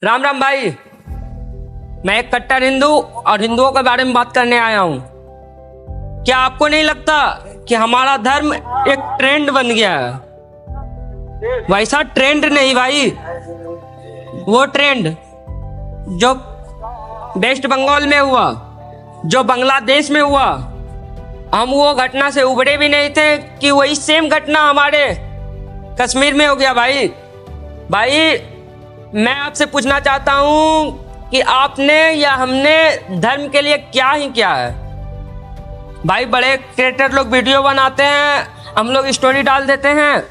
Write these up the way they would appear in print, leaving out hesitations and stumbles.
राम राम भाई। मैं एक कट्टर हिंदू और हिंदुओं के बारे में बात करने आया हूँ। क्या आपको नहीं लगता कि हमारा धर्म एक ट्रेंड बन गया है? वैसा ट्रेंड नहीं भाई, वो ट्रेंड जो वेस्ट बंगाल में हुआ, जो बांग्लादेश में हुआ, हम वो घटना से उबरे भी नहीं थे कि वही सेम घटना हमारे कश्मीर में हो गया। भाई मैं आपसे पूछना चाहता हूँ कि आपने या हमने धर्म के लिए क्या ही किया है? भाई बड़े क्रिएटर लोग वीडियो बनाते हैं, हम लोग स्टोरी डाल देते हैं,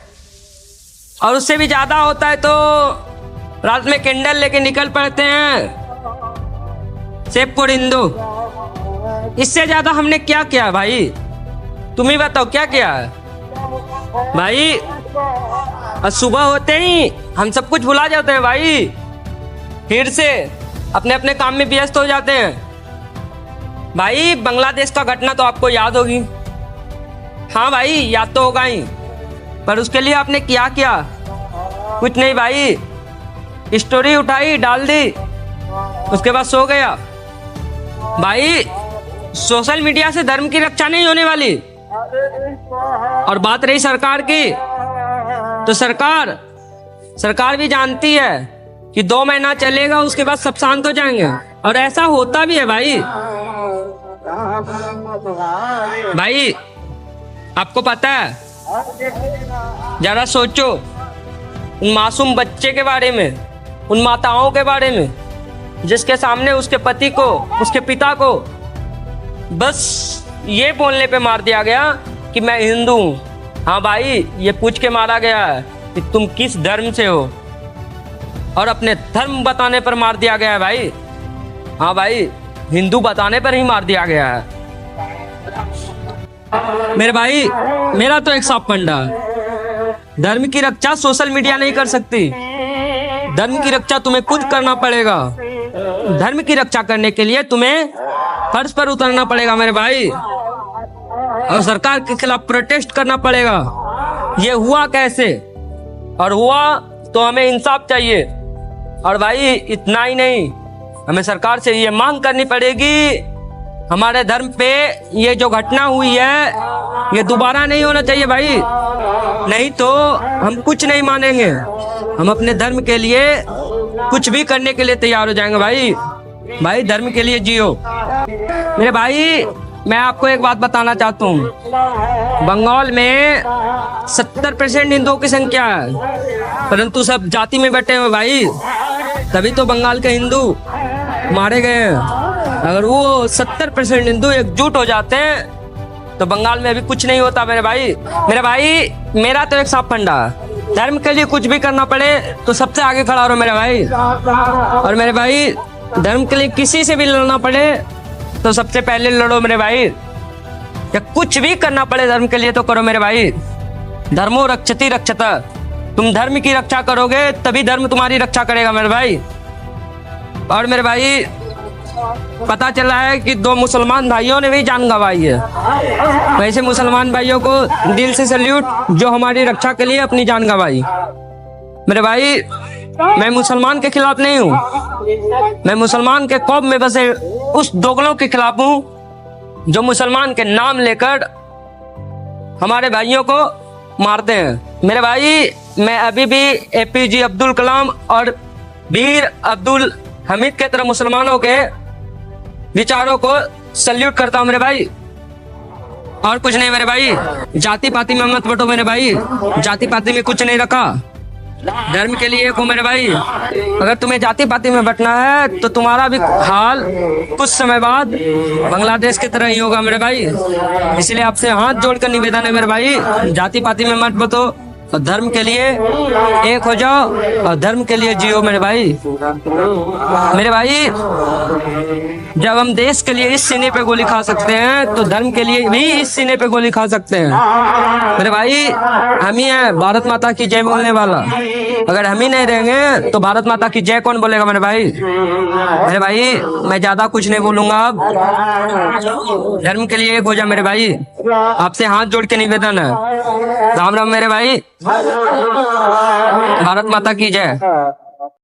और उससे भी ज़्यादा होता है तो रात में कैंडल लेके निकल पड़ते हैं सेव फॉर हिंदू। इससे ज़्यादा हमने क्या किया भाई? तुम ही बताओ क्या किया है भाई? और सुबह होते ही हम सब कुछ भुला जाते हैं भाई, फिर से अपने अपने काम में व्यस्त हो जाते हैं। भाई बांग्लादेश का घटना तो आपको याद होगी। हाँ भाई याद तो होगा ही, पर उसके लिए आपने क्या किया? कुछ नहीं भाई, स्टोरी उठाई डाल दी, उसके बाद सो गया। भाई सोशल मीडिया से धर्म की रक्षा नहीं होने वाली। और बात रही सरकार की, तो सरकार भी जानती है कि 2 महीना चलेगा, उसके बाद सब शांत हो जाएंगे, और ऐसा होता भी है भाई। भाई आपको पता है, जरा सोचो उन मासूम बच्चे के बारे में, उन माताओं के बारे में जिसके सामने उसके पति को, उसके पिता को बस ये बोलने पे मार दिया गया कि मैं हिंदू हूँ। हाँ भाई, ये पूछ के मारा गया है कि तुम किस धर्म से हो, और अपने धर्म बताने पर मार दिया गया है भाई। हाँ भाई, हिंदू बताने पर ही मार दिया गया है। मेरे भाई, मेरा तो एक साफ फंडा है, धर्म की रक्षा सोशल मीडिया नहीं कर सकती। धर्म की रक्षा तुम्हें खुद करना पड़ेगा। धर्म की रक्षा करने के लिए तुम्हें फर्श पर उतरना पड़ेगा मेरे भाई, और सरकार के खिलाफ प्रोटेस्ट करना पड़ेगा। ये हुआ कैसे? और हुआ तो हमें इंसाफ चाहिए। और भाई इतना ही नहीं, हमें सरकार से ये मांग करनी पड़ेगी, हमारे धर्म पे ये जो घटना हुई है ये दोबारा नहीं होना चाहिए भाई। नहीं तो हम कुछ नहीं मानेंगे, हम अपने धर्म के लिए कुछ भी करने के लिए तैयार हो जाएंगे भाई धर्म के लिए जियो। मेरे भाई मैं आपको एक बात बताना चाहता हूँ, बंगाल में 70% हिंदुओं की संख्या है, परंतु सब जाति में बैठे हुए भाई, तभी तो बंगाल के हिंदू मारे गए हैं। अगर वो 70% हिंदू एकजुट हो जाते हैं तो बंगाल में अभी कुछ नहीं होता मेरे भाई। मेरा तो एक साफ फंडा है, धर्म के लिए कुछ भी करना पड़े तो सबसे आगे खड़ा रहो मेरे भाई। और मेरे भाई धर्म के लिए किसी से भी लड़ना पड़े तो सबसे पहले लड़ो मेरे भाई। या कुछ भी करना पड़े धर्म के लिए तो करो मेरे भाई। धर्मो रक्षति रक्षता, तुम धर्म की रक्षा करोगे तभी धर्म तुम्हारी रक्षा करेगा मेरे भाई। और मेरे भाई पता चला है कि 2 मुसलमान भाइयों ने भी जान गंवाई है। वैसे मुसलमान भाइयों को दिल से सैल्यूट जो हमारी रक्षा के लिए अपनी जान गंवाई। मेरे भाई मैं मुसलमान के खिलाफ नहीं हूँ, मैं मुसलमान के कौम में बसे उस दोगलों के खिलाफ हूँ जो मुसलमान के नाम लेकर हमारे भाइयों को मारते हैं। मेरे भाई मैं अभी भी APJ अब्दुल कलाम और वीर अब्दुल हमीद के तरह मुसलमानों के विचारों को सल्यूट करता हूँ मेरे भाई। और कुछ नहीं मेरे भाई, जाति पाति में मत बटो मेरे भाई, जाति पाति में कुछ नहीं रखा, धर्म के लिए एक हो मेरे भाई। अगर तुम्हें जाति पाति में बटना है तो तुम्हारा भी हाल कुछ समय बाद बांग्लादेश की तरह ही होगा मेरे भाई। इसलिए आपसे हाथ जोड़कर निवेदन है मेरे भाई, जाति पाति में मत बटो और धर्म के लिए एक हो जाओ और धर्म के लिए जियो मेरे भाई। मेरे भाई जब हम देश के लिए इस सीने पे गोली खा सकते हैं तो धर्म के लिए भी इस सीने पे गोली खा सकते हैं मेरे भाई। हम ही हैं भारत माता की जय बोलने वाला, अगर हम ही नहीं रहेंगे तो भारत माता की जय कौन बोलेगा मेरे भाई। मेरे भाई मैं ज्यादा कुछ नहीं बोलूंगा, अब धर्म के लिए एक हो जा मेरे भाई, आपसे हाथ जोड़ के निवेदन है। राम राम मेरे भाई, भारत माता की जय।